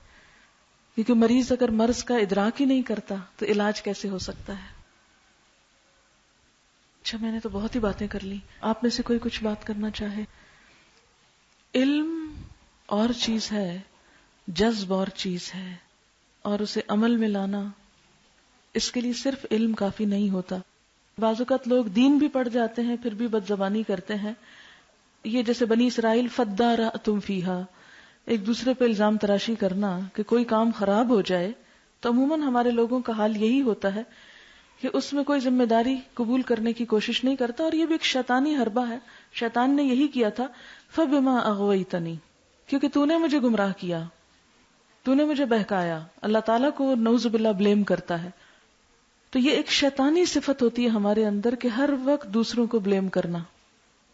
Speaker 1: کیونکہ مریض اگر مرض کا ادراک ہی نہیں کرتا تو علاج کیسے ہو سکتا ہے. اچھا، میں نے تو بہت ہی باتیں کر لی. آپ میں سے کوئی کچھ بات کرنا چاہے؟ علم اور چیز ہے، جذب اور چیز ہے، اور اسے عمل میں لانا، اس کے لیے صرف علم کافی نہیں ہوتا. بعض اوقات لوگ دین بھی پڑھ جاتے ہیں پھر بھی بد زبانی کرتے ہیں. یہ جیسے بنی اسرائیل فَدَّارَأْتُمْ فِيهَا، ایک دوسرے پہ الزام تراشی کرنا کہ کوئی کام خراب ہو جائے تو عموماً ہمارے لوگوں کا حال یہی ہوتا ہے کہ اس میں کوئی ذمہ داری قبول کرنے کی کوشش نہیں کرتا. اور یہ بھی ایک شیطانی حربہ ہے. شیطان نے یہی کیا تھا، فَبِمَا أَغْوَيْتَنِي، کیونکہ تو نے مجھے گمراہ کیا، تو نے مجھے بہکایا. اللہ تعالیٰ کو نعوذ باللہ بلیم کرتا ہے. تو یہ ایک شیطانی صفت ہوتی ہے ہمارے اندر کہ ہر وقت دوسروں کو بلیم کرنا،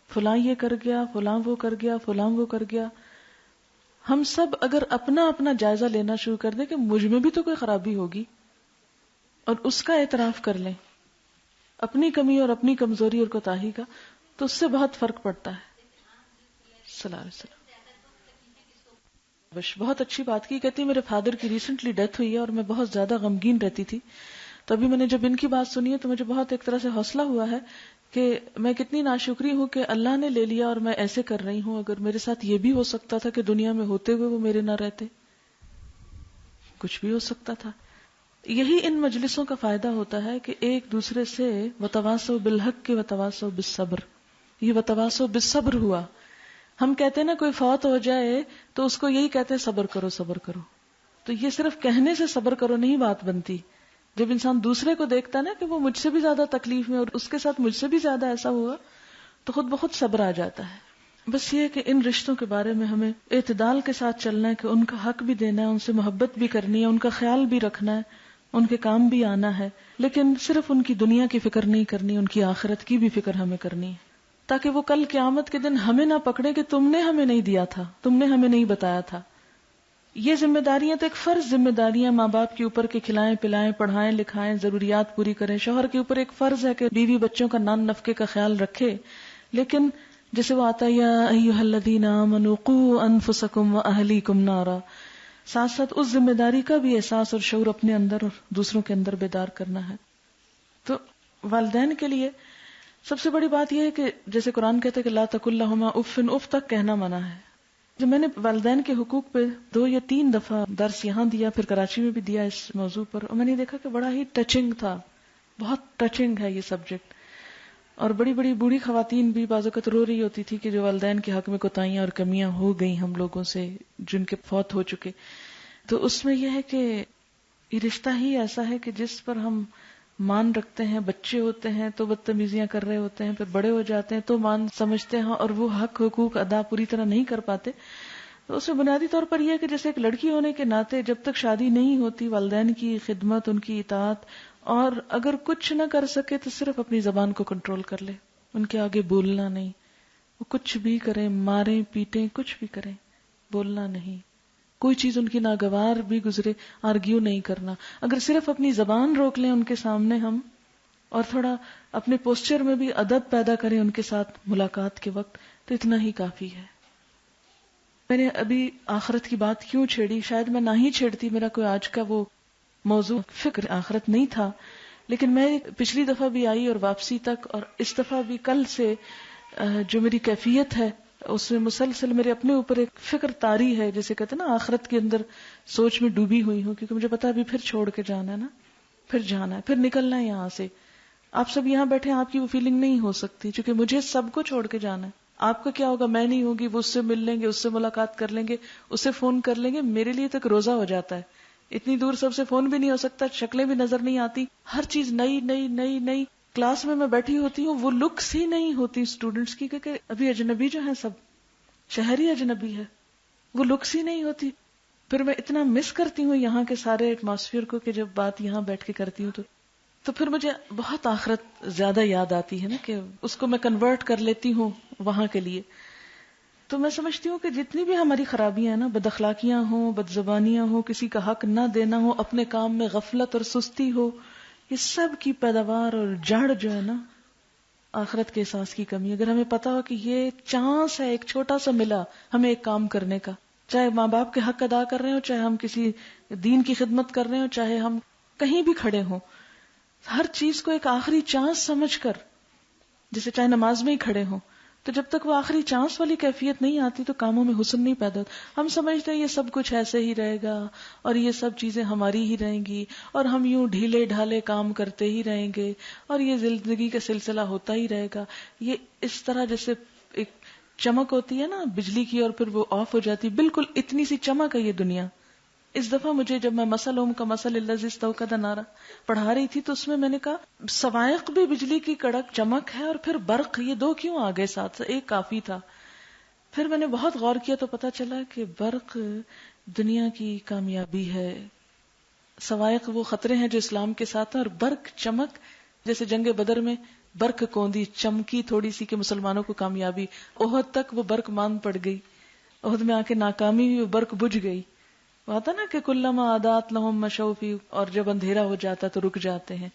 Speaker 1: فلاں یہ کر گیا، فلاں وہ کر گیا، فلاں وہ کر گیا. ہم سب اگر اپنا اپنا جائزہ لینا شروع کر دیں کہ مجھ میں بھی تو کوئی خرابی ہوگی اور اس کا اعتراف کر لیں، اپنی کمی اور اپنی کمزوری اور کوتاہی کا، تو اس سے بہت فرق پڑتا ہے. صلی اللہ علیہ وسلم. بہت اچھی بات کی. کہتی میرے فادر کی ریسنٹلی ڈیتھ ہوئی ہے اور میں بہت زیادہ غمگین رہتی تھی. تو ابھی میں نے جب ان کی بات سنی ہے تو مجھے بہت ایک طرح سے حوصلہ ہوا ہے کہ میں کتنی ناشکری ہوں کہ اللہ نے لے لیا اور میں ایسے کر رہی ہوں. اگر میرے ساتھ یہ بھی ہو سکتا تھا کہ دنیا میں ہوتے ہوئے وہ میرے نہ رہتے، کچھ بھی ہو سکتا تھا. یہی ان مجلسوں کا فائدہ ہوتا ہے کہ ایک دوسرے سے وتواصوا بالحق کے وتواصوا بالصبر. یہ وتواصوا بالصبر ہوا. ہم کہتے ہیں نا کوئی فوت ہو جائے تو اس کو یہی کہتے ہیں صبر کرو صبر کرو. تو یہ صرف کہنے سے صبر کرو نہیں بات بنتی. جب انسان دوسرے کو دیکھتا ہے نا کہ وہ مجھ سے بھی زیادہ تکلیف میں اور اس کے ساتھ مجھ سے بھی زیادہ ایسا ہوا تو خود بخود صبر آ جاتا ہے. بس یہ کہ ان رشتوں کے بارے میں ہمیں اعتدال کے ساتھ چلنا ہے کہ ان کا حق بھی دینا ہے، ان سے محبت بھی کرنی ہے، ان کا خیال بھی رکھنا ہے، ان کے کام بھی آنا ہے، لیکن صرف ان کی دنیا کی فکر نہیں کرنی، ان کی آخرت کی بھی فکر ہمیں کرنی ہے، تاکہ وہ کل قیامت کے دن ہمیں نہ پکڑے کہ تم نے ہمیں نہیں دیا تھا، تم نے ہمیں نہیں بتایا تھا. یہ ذمہ داریاں تو ایک فرض ذمہ داریاں ماں باپ کے اوپر کے کھلائیں پلائیں پڑھائیں لکھائیں ضروریات پوری کریں. شوہر کے اوپر ایک فرض ہے کہ بیوی بچوں کا نان نفقے کا خیال رکھے. لیکن جیسے وہ آتا ہے یا ایھا الذین آمنوا قوا انفسکم واہلیکم نارا، ساتھ ساتھ اس ذمہ داری کا بھی احساس اور شعور اپنے اندر اور دوسروں کے اندر بیدار کرنا ہے. تو والدین کے لیے سب سے بڑی بات یہ ہے کہ جیسے قرآن کہتا ہے کہ لا تقل لہما اف، اف تک کہنا منع ہے. جب میں نے والدین کے حقوق پہ 2 یا 3 دفعہ درس یہاں دیا، پھر کراچی میں بھی دیا اس موضوع پر، اور میں نے دیکھا کہ بڑا ہی ٹچنگ تھا، بہت ٹچنگ ہے یہ سبجیکٹ. اور بڑی بڑی بوڑھی خواتین بھی بعض اوقات رو رہی ہوتی تھی کہ جو والدین کے حق میں کوتاہیاں اور کمیاں ہو گئی ہم لوگوں سے جن کے فوت ہو چکے. تو اس میں یہ ہے کہ یہ رشتہ ہی ایسا ہے کہ جس پر ہم مان رکھتے ہیں. بچے ہوتے ہیں تو بدتمیزیاں کر رہے ہوتے ہیں، پھر بڑے ہو جاتے ہیں تو مان سمجھتے ہیں اور وہ حق حقوق ادا پوری طرح نہیں کر پاتے. تو اس میں بنیادی طور پر یہ ہے کہ جیسے ایک لڑکی ہونے کے ناطے جب تک شادی نہیں ہوتی والدین کی خدمت، ان کی اطاعت، اور اگر کچھ نہ کر سکے تو صرف اپنی زبان کو کنٹرول کر لے، ان کے آگے بولنا نہیں. وہ کچھ بھی کریں، ماریں پیٹیں کچھ بھی کریں، بولنا نہیں. کوئی چیز ان کی ناگوار بھی گزرے آرگیو نہیں کرنا. اگر صرف اپنی زبان روک لیں ان کے سامنے ہم، اور تھوڑا اپنے پوسچر میں بھی ادب پیدا کریں ان کے ساتھ ملاقات کے وقت، تو اتنا ہی کافی ہے. میں نے ابھی آخرت کی بات کیوں چھیڑی؟ شاید میں نہ ہی چھیڑتی، میرا کوئی آج کا وہ موضوع فکر آخرت نہیں تھا، لیکن میں پچھلی دفعہ بھی آئی اور واپسی تک، اور اس دفعہ بھی کل سے جو میری کیفیت ہے اس میں مسلسل میرے اپنے اوپر ایک فکر طاری ہے، جیسے کہتے ہیں نا آخرت کے اندر سوچ میں ڈوبی ہوئی ہوں، کیونکہ مجھے پتا ابھی پھر چھوڑ کے جانا ہے نا، پھر جانا ہے، پھر نکلنا ہے یہاں سے. آپ سب یہاں بیٹھے آپ کی وہ فیلنگ نہیں ہو سکتی، کیونکہ مجھے سب کو چھوڑ کے جانا ہے. آپ کا کیا ہوگا؟ میں نہیں ہوگی، وہ اس سے مل لیں گے، اس سے ملاقات کر لیں گے، اس سے فون کر لیں گے. میرے لیے تک روزہ ہو جاتا ہے، اتنی دور سب سے فون بھی نہیں ہو سکتا، شکلیں بھی نظر نہیں آتی، ہر چیز نئی نئی نئی نئی. کلاس میں بیٹھی ہوتی ہوں، وہ لکس ہی نہیں ہوتی اسٹوڈنٹس کی، کیونکہ ابھی اجنبی جو ہیں سب شہر ہی اجنبی ہے، وہ لکس ہی نہیں ہوتی. پھر میں اتنا مس کرتی ہوں یہاں کے سارے ایٹماسفیئر کو کہ جب بات یہاں بیٹھ کے کرتی ہوں تو پھر مجھے بہت آخرت زیادہ یاد آتی ہے نا، کہ اس کو میں کنورٹ کر لیتی ہوں وہاں کے لیے. تو میں سمجھتی ہوں کہ جتنی بھی ہماری خرابیاں ہیں نا، بد اخلاقیاں ہوں، بد زبانیاں ہوں، کسی کا حق نہ دینا ہو، اپنے کام میں غفلت اور سستی ہو، یہ سب کی پیداوار اور جڑ جو ہے نا آخرت کے احساس کی کمی. اگر ہمیں پتا ہو کہ یہ چانس ہے، ایک چھوٹا سا ملا ہمیں ایک کام کرنے کا، چاہے ماں باپ کے حق ادا کر رہے ہوں، چاہے ہم کسی دین کی خدمت کر رہے ہوں، چاہے ہم کہیں بھی کھڑے ہوں، ہر چیز کو ایک آخری چانس سمجھ کر، جیسے چاہے نماز میں ہی کھڑے ہوں، تو جب تک وہ آخری چانس والی کیفیت نہیں آتی تو کاموں میں حسن نہیں پیدا ہوتا. ہم سمجھتے ہیں یہ سب کچھ ایسے ہی رہے گا اور یہ سب چیزیں ہماری ہی رہیں گی اور ہم یوں ڈھیلے ڈھالے کام کرتے ہی رہیں گے اور یہ زندگی کا سلسلہ ہوتا ہی رہے گا. یہ اس طرح جیسے ایک چمک ہوتی ہے نا بجلی کی اور پھر وہ آف ہو جاتی، بالکل اتنی سی چمک ہے یہ دنیا. اس دفعہ مجھے جب میں مثل کا مثل الذی استوقد نارا پڑھا رہی تھی تو اس میں نے کہا سوائق بھی بجلی کی کڑک چمک ہے اور پھر برق، یہ 2 کیوں آ گئے ساتھ؟ ایک کافی تھا. پھر میں نے بہت غور کیا تو پتا چلا کہ برق دنیا کی کامیابی ہے، سوائق وہ خطرے ہیں جو اسلام کے ساتھ ہیں، اور برق چمک جیسے جنگ بدر میں برق کوندی چمکی تھوڑی سی کہ مسلمانوں کو کامیابی. احد تک وہ برق مان پڑ گئی، احد میں آ کے ناکامی ہوئی، وہ برق بجھ گئی. آتا نا کہ کلما عادات لہم مشوا فی، اور جب اندھیرا ہو جاتا تو رک جاتے ہیں.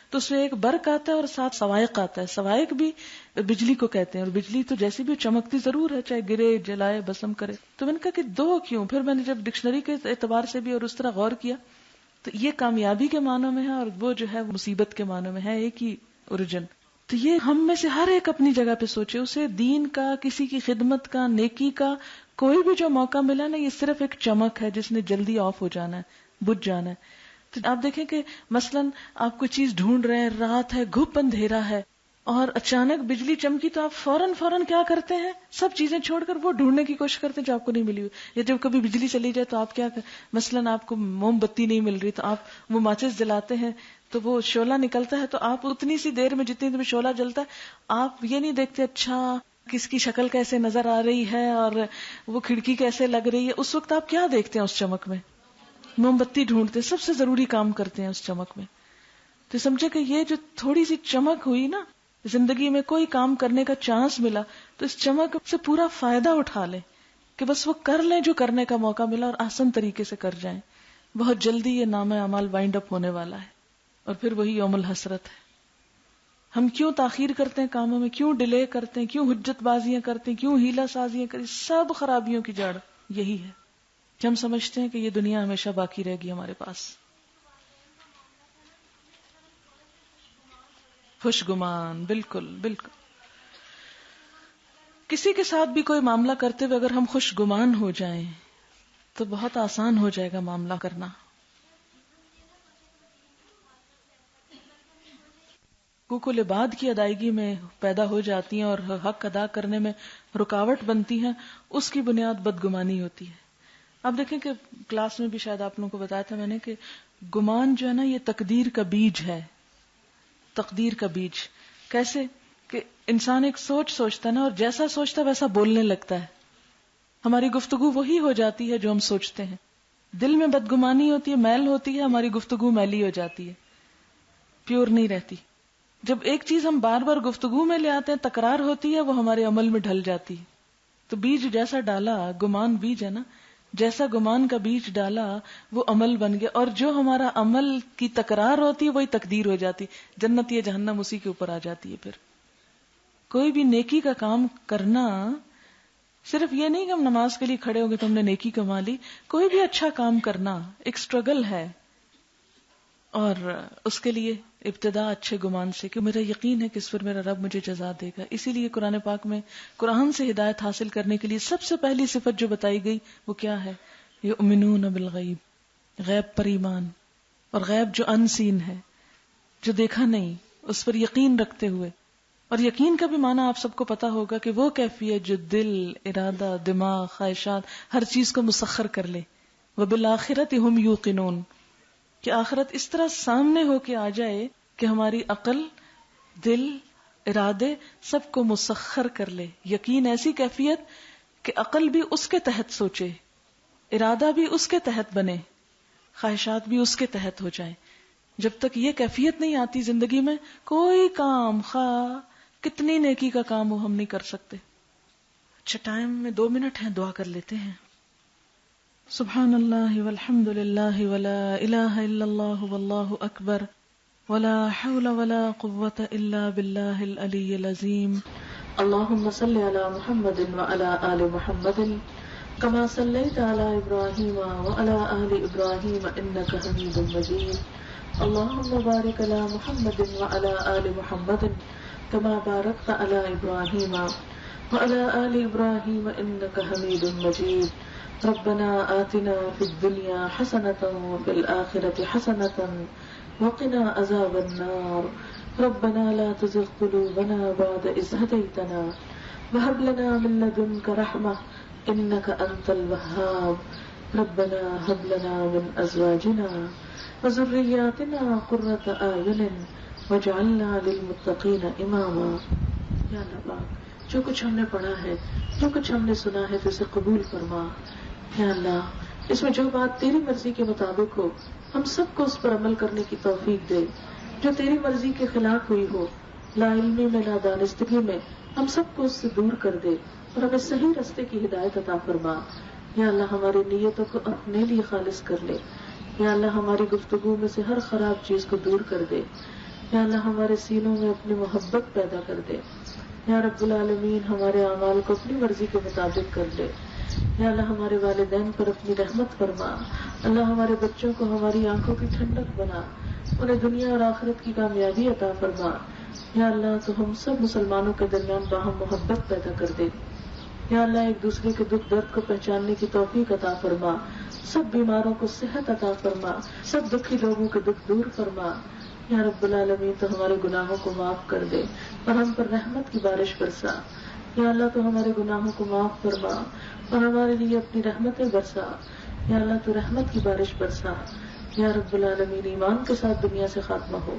Speaker 1: تو اس میں ایک برق آتا ہے اور ساتھ سوائق آتا ہے. سوائق بھی بجلی کو کہتے ہیں، اور بجلی تو جیسی بھی چمکتی ضرور ہے، چاہے گرے جلائے بسم کرے. تو میں نے کہا کہ 2 کیوں؟ پھر میں نے جب ڈکشنری کے اعتبار سے بھی اور اس طرح غور کیا تو یہ کامیابی کے معنوں میں ہے اور وہ جو ہے مصیبت کے معنوں میں ہے، ایک ہی اوریجن. تو یہ ہم میں سے ہر ایک اپنی جگہ پہ سوچے، اسے دین کا، کسی کی خدمت کا، نیکی کا کوئی بھی جو موقع ملا نا، یہ صرف ایک چمک ہے جس نے جلدی آف ہو جانا ہے، بجھ جانا ہے. تو آپ دیکھیں کہ مثلاً آپ کوئی چیز ڈھونڈ رہے ہیں، رات ہے، گھپ اندھیرا ہے اور اچانک بجلی چمکی تو آپ فوراً کیا کرتے ہیں؟ سب چیزیں چھوڑ کر وہ ڈھونڈنے کی کوشش کرتے ہیں جو آپ کو نہیں ملی ہوئی. یا جب کبھی بجلی چلی جائے تو آپ کیا مثلاً آپ کو موم بتی نہیں مل رہی تو آپ وہ ماچس جلاتے ہیں تو وہ شعلہ نکلتا ہے، تو آپ اتنی سی دیر میں جتنی دیر میں شعلہ جلتا ہے آپ یہ نہیں دیکھتے اچھا کس کی شکل کیسے نظر آ رہی ہے اور وہ کھڑکی کیسے لگ رہی ہے. اس وقت آپ کیا دیکھتے ہیں؟ اس چمک میں موم بتی ڈھونڈتے، سب سے ضروری کام کرتے ہیں اس چمک میں. تو سمجھے کہ یہ جو تھوڑی سی چمک ہوئی نا، زندگی میں کوئی کام کرنے کا چانس ملا تو اس چمک سے پورا فائدہ اٹھا لیں کہ بس وہ کر لیں جو کرنے کا موقع ملا اور آسان طریقے سے کر جائیں. بہت جلدی یہ نامہ اعمال وائنڈ اپ ہونے والا ہے اور پھر وہی یوم الحسرت ہے. ہم کیوں تاخیر کرتے ہیں کاموں میں، کیوں ڈیلے کرتے ہیں، کیوں حجت بازیاں کرتے ہیں، کیوں ہیلا سازیاں کرتے ہیں؟ سب خرابیوں کی جڑ یہی ہے کہ ہم سمجھتے ہیں کہ یہ دنیا ہمیشہ باقی رہے گی ہمارے پاس. خوش گمان، بالکل بالکل. کسی کے ساتھ بھی کوئی معاملہ کرتے ہوئے اگر ہم خوش گمان ہو جائیں تو بہت آسان ہو جائے گا معاملہ کرنا. حقوق العباد کی ادائیگی میں پیدا ہو جاتی ہیں اور حق ادا کرنے میں رکاوٹ بنتی ہیں، اس کی بنیاد بدگمانی ہوتی ہے. آپ دیکھیں کہ کلاس میں بھی شاید آپ لوگوں کو بتایا تھا میں نے کہ گمان جو ہے نا یہ تقدیر کا بیج ہے. تقدیر کا بیج کیسے کہ انسان ایک سوچتا ہے نا، اور جیسا سوچتا ہے ویسا بولنے لگتا ہے. ہماری گفتگو وہی ہو جاتی ہے جو ہم سوچتے ہیں. دل میں بدگمانی ہوتی ہے، میل ہوتی ہے، ہماری گفتگو میلی ہو جاتی ہے، پیور نہیں رہتی. جب ایک چیز ہم بار بار گفتگو میں لے آتے ہیں، تکرار ہوتی ہے، وہ ہمارے عمل میں ڈھل جاتی ہے. تو بیج جیسا ڈالا، گمان بیج ہے نا، جیسا گمان کا بیج ڈالا وہ عمل بن گیا، اور جو ہمارا عمل کی تکرار ہوتی ہے وہی تقدیر ہو جاتی. جنت یا جہنم اسی کے اوپر آ جاتی ہے. پھر کوئی بھی نیکی کا کام کرنا صرف یہ نہیں کہ ہم نماز کے لیے کھڑے ہو گئے تو ہم نے نیکی کما لی. کوئی بھی اچھا کام کرنا ایک اسٹرگل ہے، اور اس کے لیے ابتدا اچھے گمان سے کہ میرا یقین ہے کہ اس پر میرا رب مجھے جزا دے گا. اسی لیے قرآن پاک میں قرآن سے ہدایت حاصل کرنے کے لیے سب سے پہلی صفت جو بتائی گئی وہ کیا ہے؟ یؤمنون بالغیب، غیب پر ایمان. اور غیب جو ان سین ہے، جو دیکھا نہیں، اس پر یقین رکھتے ہوئے. اور یقین کا بھی معنی آپ سب کو پتا ہوگا کہ وہ کیفیت جو دل، ارادہ، دماغ، خواہشات ہر چیز کو مسخر کر لے. وبالآخرۃ ہم یوقنون، کہ آخرت اس طرح سامنے ہو کے آ جائے کہ ہماری عقل، دل، ارادے سب کو مسخر کر لے. یقین ایسی کیفیت کہ عقل بھی اس کے تحت سوچے، ارادہ بھی اس کے تحت بنے، خواہشات بھی اس کے تحت ہو جائیں. جب تک یہ کیفیت نہیں آتی زندگی میں، کوئی کام خواہ کتنی نیکی کا کام ہو ہم نہیں کر سکتے. اچھا ٹائم میں 2 منٹ ہیں، دعا کر لیتے ہیں. سبحان اللہ والحمد للہ ولا الہ الا اللہ واللہ اکبر ولا حول ولا قوة الا باللہ العلی العظیم. اللہم صل علی محمد وعلی آل محمد كما صليت على إبراهيم وعلى آل إبراهيم إنك حميد مجيد. اللهم بارك على محمد وعلى آل محمد كما باركت على إبراهيم وعلى آل إبراهيم إنك حميد مجيد. ربنا آتنا في الدنيا حسنة وفي الآخرة حسنة وقنا عذاب النار. ربنا لا تزغ قلوبنا بعد إذ هديتنا وهب لنا من لدنك رحمة إنك أنت الوهاب. ربنا هب لنا من أزواجنا وذرياتنا قرة أعين واجعلنا للمتقين إماما. یا اللہ پاک، جو کچھ ہم نے پڑھا ہے، جو کچھ ہم نے سنا ہے تو اسے قبول فرما. یا اللہ، اس میں جو بات تیری مرضی کے مطابق ہو ہم سب کو اس پر عمل کرنے کی توفیق دے. جو تیری مرضی کے خلاف ہوئی ہو، لا علمی میں، نادانستگی میں، ہم سب کو اس سے دور کر دے اور ہمیں صحیح راستے کی ہدایت عطا فرما. یا اللہ، ہماری نیتوں کو اپنے لیے خالص کر لے. یا اللہ، ہماری گفتگو میں سے ہر خراب چیز کو دور کر دے. یا اللہ، ہمارے سینوں میں اپنی محبت پیدا کر دے. یا رب العالمین، ہمارے اعمال کو اپنی مرضی کے مطابق کر لے. یا اللہ، ہمارے والدین پر اپنی رحمت فرما. اللہ، ہمارے بچوں کو ہماری آنکھوں کی ٹھنڈک بنا، انہیں دنیا اور آخرت کی کامیابی عطا فرما. یا اللہ، تو ہم سب مسلمانوں کے درمیان باہم محبت پیدا کر دے. یا اللہ، ایک دوسرے کے دکھ درد کو پہچاننے کی توفیق عطا فرما. سب بیماروں کو صحت عطا فرما، سب دکھی لوگوں کے دکھ دور فرما. یا رب العالمین، تو ہمارے گناہوں کو معاف کر دے اور ہم پر رحمت کی بارش برسا. یا اللہ، تو ہمارے گناہوں کو معاف فرما اور ہمارے لیے اپنی رحمتیں برسا. یا اللہ، تو رحمت کی بارش برسا. یا رب العالمین، ایمان کے ساتھ دنیا سے خاتمہ ہو،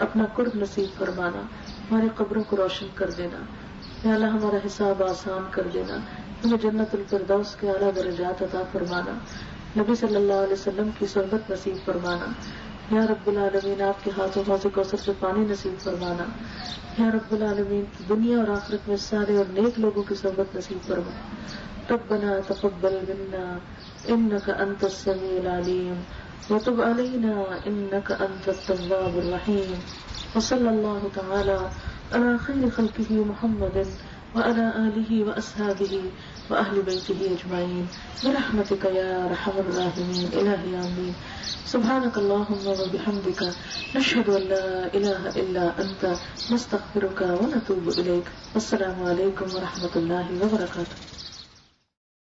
Speaker 1: اپنا قرب نصیب فرمانا، ہماری قبروں کو روشن کر دینا. یا اللہ، ہمارا حساب آسان کر دینا، ہمیں جنت الفردوس کے اعلیٰ درجات عطا فرمانا، نبی صلی اللہ علیہ وسلم کی صحبت نصیب فرمانا. یا رب العالمین، آپ کے ہاتھوں حوض کوثر سے پانی نصیب فرمانا. یا رب العالمین، دنیا اور آخرت میں سارے اور نیک لوگوں کی صحبت نصیب فرما. ربنا تقبل منا انك انت السميع العليم وتب علينا انك انت التواب الرحيم. وصلى الله تعالى على خير خلقه محمد وعلى آله وأصحابه وأهل بيته أجمعين برحمتك يا أرحم الراحمين إلهي آمين. سبحانك اللهم وبحمدك نشهد أن لا إله إلا أنت نستغفرك ونتوب إليك. والسلام عليكم ورحمة الله وبركاته.